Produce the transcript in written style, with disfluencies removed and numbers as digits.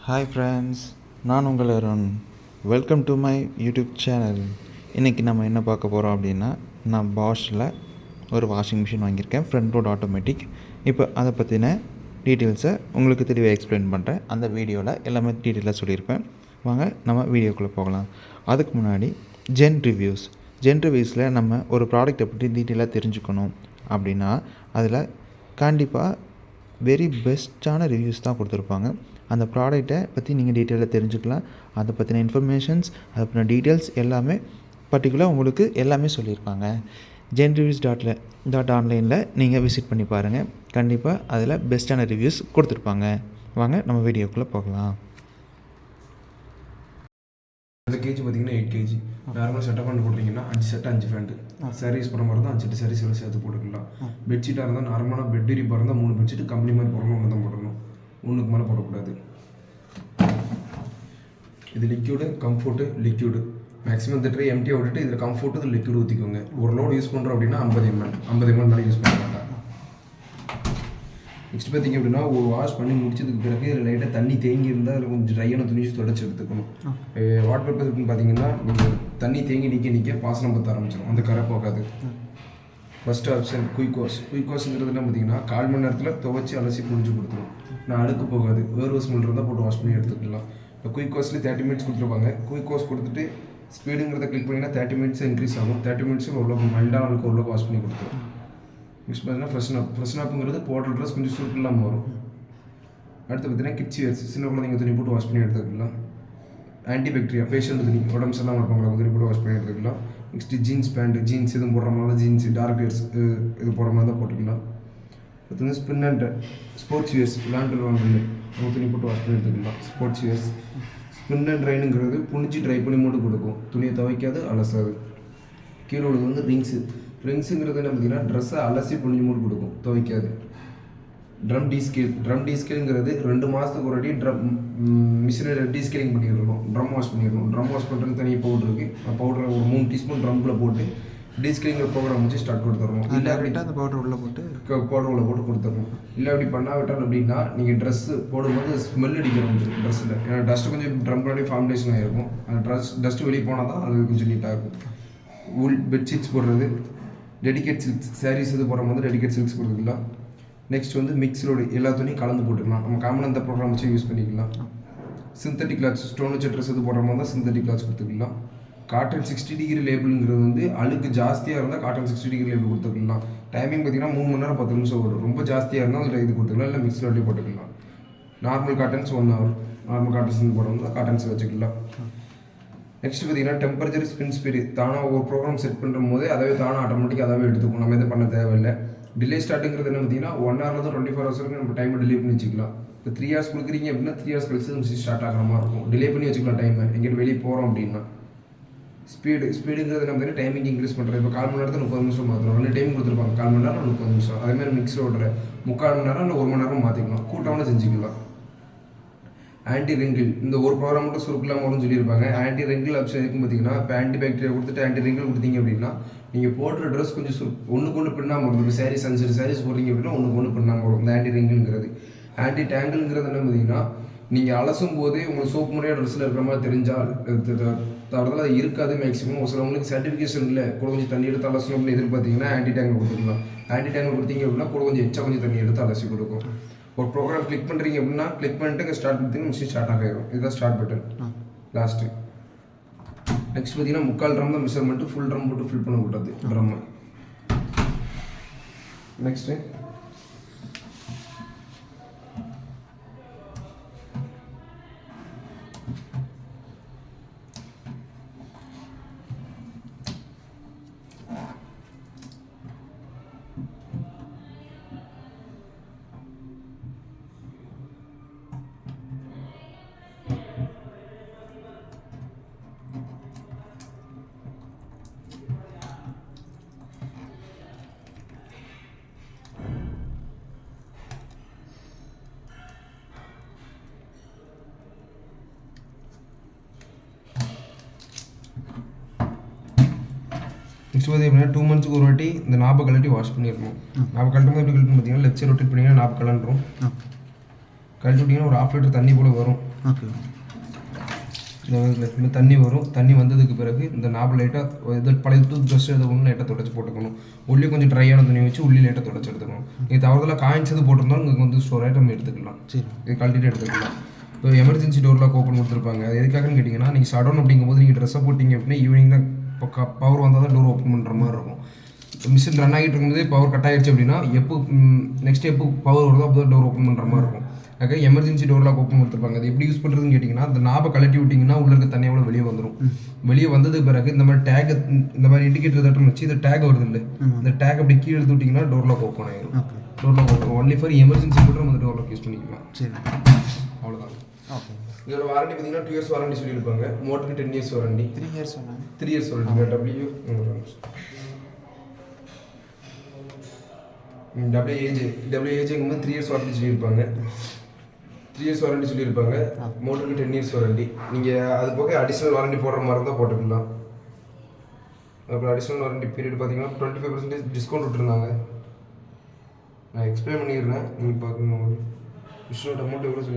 Hi friends, நான் உங்கள் Arun. Welcome to my YouTube channel. இன்றைக்கி நம்ம என்ன பார்க்க போகிறோம் அப்படின்னா, நான் பாஷில் ஒரு வாஷிங் மிஷின் வாங்கியிருக்கேன், ஃப்ரண்ட் லோட் ஆட்டோமேட்டிக். இப்போ அதை பற்றின டீட்டெயில்ஸை உங்களுக்கு தெளிவாக எக்ஸ்பிளைன் பண்ணுறேன். அந்த வீடியோவில் எல்லாமே டீட்டெயிலாக சொல்லியிருப்பேன். வாங்க நம்ம வீடியோக்குள்ளே போகலாம். அதுக்கு முன்னாடி ஜென் ரிவ்யூஸில் நம்ம ஒரு ப்ராடக்ட்டை பற்றி டீட்டெயிலாக தெரிஞ்சுக்கணும் அப்படின்னா அதில் கண்டிப்பாக வெரி பெஸ்ட்டான ரிவ்யூஸ் தான் கொடுத்துருப்பாங்க. அந்த ப்ராடக்ட்டை பற்றி நீங்கள் டீட்டெயிலாக தெரிஞ்சுக்கலாம். அதை பற்றின இன்ஃபர்மேஷன்ஸ், அதை பற்றின டீட்டெயில்ஸ் எல்லாமே பர்டிகுலராக உங்களுக்கு எல்லாமே சொல்லியிருப்பாங்க. genreviews.ஆன்லைனில் நீங்கள் விசிட் பண்ணி பாருங்கள். கண்டிப்பாக அதில் பெஸ்ட்டான ரிவ்யூஸ் கொடுத்துருப்பாங்க. வாங்க நம்ம வீடியோக்குள்ளே போகலாம். அந்த கேஜி பார்த்தீங்கன்னா 8 கேஜி. நார்மலாக செட்டப் பண்ணி போட்டிங்கன்னா 5 செட்டு 5 ஃபேண்ட்டு. சாரீஸ் போகிற மாதிரி தான் 5 செட்டு சாரீஸ் எல்லாம் சேர்த்து போட்டுக்கலாம். பெட்ஷீட்டாக இருந்தால் நார்மலாக பெட் விரிப்பாக இருந்தால் 3 பெட்ஷீட்டு கம்பெனி மாதிரி போடணும், ஒன்று தான் போடணும், ஒன்றுக்கு மேலே போடக்கூடாது. இது லிக்யூடு, கம்ஃபோர்ட்டு, லிக்யூடு. மேக்ஸிமம் இந்த ட்ரை எம்டியாக விட்டுட்டு இதில் கம்ஃபோர்ட்டு இது லிக்யூடு ஊற்றிக்கோங்க. ஒரு லோடு யூஸ் பண்ணுறோம் அப்படின்னா 50 ml மேலே யூஸ் பண்ண மாட்டாங்க. நெக்ஸ்ட் பார்த்திங்க அப்படின்னா ஒரு வாஷ் பண்ணி முடிச்சதுக்கு பிறகு இதில் லைட்டாக தண்ணி தேங்கி இருந்தால் அதில் கொஞ்சம் ட்ரையான துணி தொடச்சி எடுத்துக்கணும். வாட்டர் பேப்பர் இருக்குன்னு பார்த்தீங்கன்னா நீங்கள் தண்ணி தேங்கி நிற்க பாசனம் பற்ற ஆரம்பிச்சிடும், அந்த கரை போகாது. ஃபஸ்ட்டு ஆப்ஷன் குயிக் வாஷ்ங்கிறதுலாம் பார்த்தீங்கன்னா 1/4 மணி நேரத்தில் துவைச்சி அலசி புழிஞ்சு கொடுத்துரும். நான் அழுக்கு போகாது, வேர்வை ஸ்மெல் இருந்தால் போட்டு வாஷ் பண்ணி எடுத்துக்கலாம். இப்போ குயிக் வாஷ்லேயே 30 மினிட்ஸ் கொடுத்துருப்பாங்க. குயிக் வாஷ் கொடுத்துட்டு ஸ்பீடுங்கிறத கிளிக் பண்ணிங்கன்னா 30 மினிட்ஸ் இன்க்ரீஸ் ஆகும். 30 மினிட்ஸுக்கு ஓரளவுக்கு மைல்டான அளவுக்கு ஓரளவுக்கு வாஷ் பண்ணி கொடுத்துரும். நெக்ஸ்ட் பார்த்தீங்கன்னா ஃப்ரெஷ்னப்புங்கிறது போடுற ட்ரெஸ் கொஞ்சம் சுருக்கு இல்லாமல் வரும். அடுத்து பார்த்தீங்கன்னா கிட்ஸ் வேர்ஸ், சின்ன குழந்தைங்க துணி போட்டு வாஷ் பண்ணி எடுத்துக்கலாம். ஆன்டிபாக்டீரியா பேஷண்ட் துணி, உடம்பு சரியில்லாமல் இருப்பாங்களா துணி போட்டு வாஷ் பண்ணி எடுத்துக்கலாம். நெக்ஸ்ட்டு ஜீன்ஸ் பேண்ட், ஜீன்ஸ் எதுவும் போடுற மாதிரி தான் ஜீன்ஸ், டார்க் வேர்ஸ் இது போடுற மாதிரி தான் போட்டுக்கலாம். அடுத்து வந்து ஸ்பின் அண்ட் ஸ்போர்ட்ஸ் வேர்ஸ், விளாண்டுருவாங்க நம்ம துணி போட்டு வாஷ் பண்ணி எடுத்துக்கலாம். ஸ்போர்ட்ஸ் வேர்ஸ் ஸ்பின் அண்ட் ட்ரைனுங்கிறது புனிச்சு ட்ரை பண்ணி மட்டும் கொடுக்கும், துணியை துவைக்காது, அலசாது. கீழே உள்ளது வந்து ரிங்ஸுங்கிறது என்ன பார்த்தீங்கன்னா ட்ரெஸ்ஸை அலசி புனிஞ்சு மூட்டு கொடுக்கும், துவைக்காது. ட்ரம் டீஸ்கேலுங்கிறது 2 மாதத்துக்கு ஒரு அடி மிஷினில் டீஸ்கேலிங் பண்ணிடணும், ட்ரம் வாஷ் பண்ணிடணும். ட்ரம் வாஷ் பண்ணுறது தனி பவுடர் இருக்குது, பவுடரை ஒரு 3 டீஸ்பூன் ட்ரம்மில் போட்டு டீஸ்கேலிங்கிற ப்ரோக்ராம் வச்சு ஸ்டார்ட் கொடுத்துடணும். இல்லை அப்படின்னா அந்த பவுடர் உள்ளே போட்டு கொடுத்துடணும். இல்லை அப்படி பண்ணாவிட்டால் அப்படின்னா நீங்கள் ட்ரெஸ்ஸு போடும்போது ஸ்மெல் அடிக்கிற கொஞ்சம் ட்ரெஸ்ஸில், ஏன்னா டஸ்ட்டு கொஞ்சம் ட்ரம்லாடி ஃபார்முலேஷன் ஆகிருக்கும். அந்த டஸ்ட்டு வெளியே போனால் தான் அது கொஞ்சம் நீட்டாக இருக்கும். பெட்ஷீட்ஸ் போடுறது, டெடிகேட் சில்க்ஸ், சாரீஸ் இது போடுற மாதிரி டெடிகேட் சில்க்ஸ் கொடுத்துக்கலாம். நெக்ஸ்ட் வந்து மிக்ஸ்ரோடு எல்லா துணியும் கலந்து போட்டுக்கலாம். நம்ம காமன் அந்த ப்ரோக்ராம் வச்சு யூஸ் பண்ணிக்கலாம். சிந்தட்டிக் கிளாத்ஸ், ஸ்டோன் வச்ச ட்ரெஸ் இது போடுற மாதிரி தான் சிந்தட்டிக் கிளாத்ஸ் கொடுத்துக்கலாம். காட்டன் 60 டிகிரி லேபிளுங்கிறது வந்து அழுக்கு ஜாஸ்தியாக இருந்தால் காட்டன் 60 டிகிரி லேபிள் கொடுத்துக்கலாம். டைமிங் பார்த்தீங்கன்னா 3 மணி நேரம் 10 நிமிஷம் வரும். ரொம்ப ஜாஸ்தியாக இருந்தால் அதில் இது கொடுத்துக்கலாம், இல்லை மிக்ஸ்ரோட்லேயே போட்டுக்கலாம். Normal cottons 1 hour, normal cottons போடுறோம்னா காட்டன்ஸ் வச்சுக்கலாம். நெக்ஸ்ட் பார்த்தீங்கன்னா டெம்பரேச்சர், ஸ்பின் ஸ்பீடு தானாக ஒரு ப்ரோக்ராம் செட் பண்ணுற போதே தானாக ஆட்டோமேட்டிக்காக அதாவே எடுத்துக்கும், நம்ம எதுவும் பண்ண தேவையில்லை. டிலே ஸ்டார்ட்டுங்கிறது என்ன பார்த்தீங்கன்னா 1 hourலேருந்து 24 hours வரைக்கும் நம்ம டைமை டிலே பண்ணி வச்சுக்கலாம். இப்போ 3 hours கொடுக்குறீங்க அப்படின்னா 3 hours கழிச்சு மிஷின் ஸ்டார்ட் ஆகிற மாதிரி இருக்கும். டிலே பண்ணி வச்சுக்கலாம் டைமை, எங்கேயும் வெளியே போகிறோம் அப்படின்னா. ஸ்பீடுங்கிறது நம்ம டைமிங் இன்க்ரீஸ் பண்ணுறது. இப்போ 1/4 மணி நேரத்தில் 30 நிமிஷம் மாற்றணும், இல்லை டைம் கொடுத்துருப்பாங்க 1/4 மணி நேரம் 30 நிமிஷம். அதேமாதிரி மிக்ஸரோட 3/4 மணி நேரம் இல்லை 1 மணி நேரம் மாற்றிக்கலாம், கூட்டம்னா செஞ்சுக்கலாம். ஆன்டி ரிங்கிள், இந்த ஒரு ப்ரோக்ராம் மட்டும் சுருக்கலாம் வரும்னு சொல்லியிருப்பாங்க. ஆன்டி ரிங்கிள் ஆப்ஷன் இருக்கும் பார்த்தீங்கன்னா, இப்போ ஆன்டிபாக்டீரியா கொடுத்துட்டு ஆன்டி ரிங்கிள் கொடுத்தீங்க அப்படின்னா நீங்கள் போடுற ட்ரெஸ் கொஞ்சம் ஒன்றுக்கு ஒன்று பின்னாமல் வரும். இப்போ சாரீஸ் 5 சாரீஸ் போடுறீங்க அப்படின்னா ஒன்றுக்கு ஒன்று பின்னாமல் வரும். இந்த ஆன்டி ரிங்கிள்ங்கிறது. ஆன்டி டேங்கிள்ங்கிறது என்ன பார்த்தீங்கன்னா, நீங்கள் அலசும் போதே உங்களுக்கு சோப்பு முறையாக ட்ரெஸ்ஸில் இருக்கிற மாதிரி தெரிஞ்சால் தடத்தில் அது இருக்காது. மேக்ஸிமம் ஒரு சிலவங்களுக்கு சர்டிஃபிகேஷன் இல்லை, கூட கொஞ்சம் தண்ணி எடுத்து அலசணும் அப்படின்னு எதிர்பார்த்தீங்கன்னா ஆன்டி டேங்கிள் கொடுத்துக்கலாம். ஆன்டி டேங்கிள் கொடுத்தீங்க அப்படின்னா கூட கொஞ்சம் எச்சா கொஞ்சம் தண்ணி எடுத்து அலசி கொடுக்கும். ஒரு ப்ரோக்ராம் கிளிக் பண்ணுறீங்க அப்படின்னா கிளிக் பண்ணிட்டு ஸ்டார்ட் பண்ணிட்டு மிஷின் ஸ்டார்ட் ஆகிடும். இதுதான் ஸ்டார்ட் பட்டன். லாஸ்ட்டு நெக்ஸ்ட் பார்த்தீங்கன்னா 3/4 ட்ரம் தான் மெஷர்மெண்ட்டு, ஃபுல் ட்ரம் போட்டு ஃபில் பண்ண கூடாது ட்ரம்மை. நெக்ஸ்ட்டு பார்த்தி அப்படின்னா 2 monthsக்கு ஒரு வாட்டி இந்த நாபை கழட்டி வாஷ் பண்ணிடணும். நாபை கழட்டும் போது எப்படி கழட்டும் பார்த்தீங்கன்னா லெஃப்ட் சைடு ரொட்டேட் பண்ணிங்கன்னா நாபை கலண்டுரும். கழட்டி விட்டிங்கன்னா ஒரு 1/2 லிட்டர் தண்ணி போல் வரும். ஓகே. இந்த தண்ணி வரும். தண்ணி வந்ததுக்கு பிறகு இந்த நாபை லைட்டாக இது பழைய டூத் ப்ரஷ் எது ஒன்று லைட்டாக தொடச்சி போட்டுக்கணும். உள்ளே கொஞ்சம் ட்ரையான துணி வச்சு உள்ளே லைட்டாக தொடச்சி எடுத்துக்கணும். இது தவறுதலாக காய்ச்சது போட்டிருந்தாலும் இங்கே வந்து ஸ்டோர் ஆகிட்டு நம்ம எடுத்துக்கலாம். சரி. இது கழட்டிட்டு எடுத்துக்கலாம். இப்போ எமர்ஜென்சி டோர்லாம் ஓப்பன் கொடுத்துருப்பாங்க. அது எதுக்காகன்னு கேட்டிங்கன்னா நீங்கள் ஷட் அப்படிங்கும்போது நீங்கள் ட்ரெஸ்ஸை போட்டிங்க அப்படின்னா ஈவினிங் தான் இப்போ பவர் வந்தால் தான் டோர் ஓப்பன் பண்ணுற மாதிரி இருக்கும். மிஷின் ரன் ஆகிட்டு இருக்கும்போது பவர் கட் ஆகிடுச்சு அப்படின்னா நெக்ஸ்ட் எப்போ பவர் வருதோ அப்போ தான் டோர் ஓப்பன் பண்ணுற மாதிரி இருக்கும். அதுக்காக எமர்ஜென்சி டோர்லாம் ஓப்பன் கொடுத்துருப்பாங்க. அது எப்படி யூஸ் பண்ணுறதுன்னு கேட்டிங்கன்னா அந்த நாபை கழட்டி விட்டிங்கன்னா உள்ளே இருக்க தண்ணி எவ்வளோ வெளியே வந்துடும். வெளியே வந்ததுக்கு பிறகு இந்த மாதிரி டேக் இந்த மாதிரி இண்டிகேட்டர் தட்டம் வச்சு இந்த டேக் வருது இல்லை, இந்த டேக் அப்படி கீழே எடுத்து விட்டிங்கன்னா டோர் லாக் ஓப்பன் ஆகிடும். Door lock open only for emergency மட்டும் நம்ம டோர் லாக் யூஸ் பண்ணிக்கலாம். சரி, அவ்வளோதான். ஓகே. இதோட வாரண்டி பார்த்தீங்கன்னா 2 இயர்ஸ் வாரண்டி சொல்லியிருப்பாங்க. மோட்டருக்கு 10 இயர்ஸ் வாரண்டி. 3 இயர்ஸ் சொன்னாங்க. 3 இயர்ஸ் வாரண்டி. டபிள்யூஏஜிங்கும்போது 3 இயர்ஸ் வாரண்டி சொல்லியிருப்பாங்க. 3 இயர்ஸ் வாரண்டி சொல்லியிருப்பாங்க. மோட்டருக்கு 10 இயர்ஸ் வாரண்டி. நீங்கள் அது போக அடிஷ்னல் வாரண்டி போடுற மாதிரி இருந்தால் போட்டுக்கலாம். அப்புறம் அடிஷ்னல் வாரண்டி பீரியட் பார்த்தீங்கன்னா 25% டிஸ்கவுண்ட் விட்டுருந்தாங்க. நான் எக்ஸ்பிளைன் பண்ணிடுறேன், நீங்கள் பார்க்கணும். மிஷினோட அமௌண்ட் எவ்வளோ சொல்லி